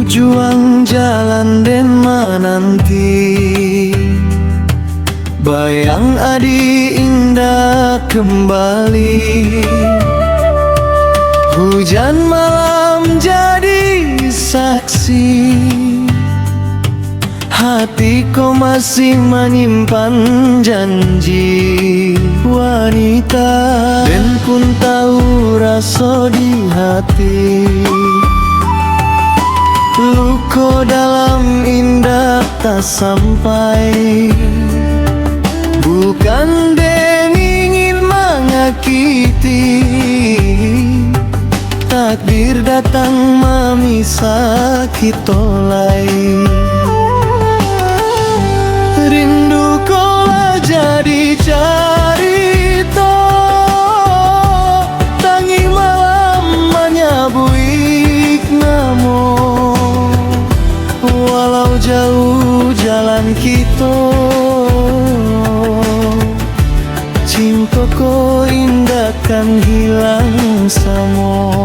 juang jalan den menanti, bayang adi indah kembali. Hujan malam jadi saksi, hatiku masih menyimpan janji. Wanita dan pun tahu rasa di hati, luka dalam indah tak sampai. Bukan den ingin menyakiti, takdir datang memisah kita lain. Rindu kola jadi cerita, tangi malam menyabuik namo. Walau jauh jalan kita, cintaku indah kan hilang samo.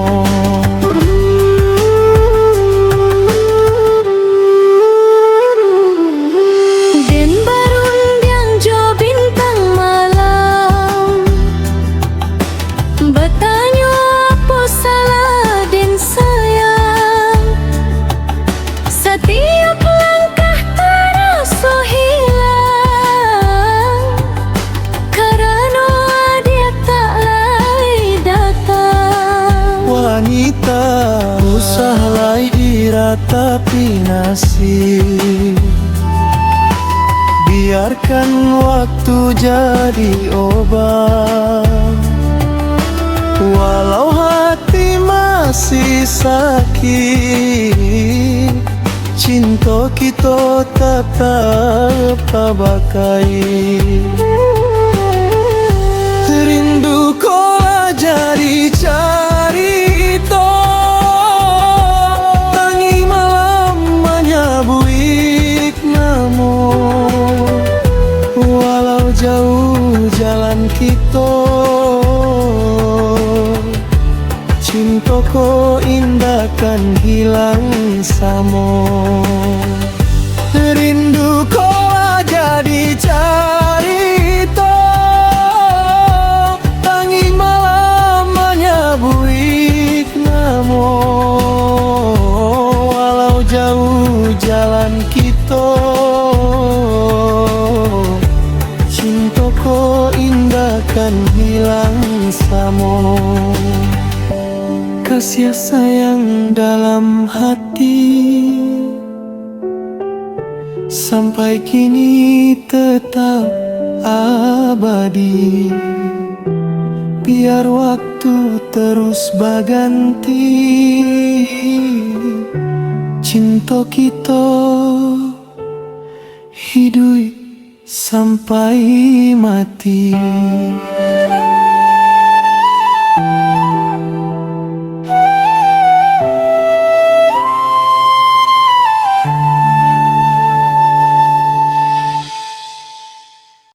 Usahlai diratapi nasib, biarkan waktu jadi obat. Walau hati masih sakit, cinta kita tetap tabakai. Rindu kola jadi cerita, tangi malam menyabuik namo. Walau jauh jalan kita, cintaku indah kan hilang samo. Rindu kola jadi cerita, tangi malam menyabuik namo. Walau jauh jalan kita, cintaku indah kan hilang samo. Kasih sayang dalam hati sampai kini tetap abadi. Biar waktu terus berganti, cinta kita hidup sampai mati.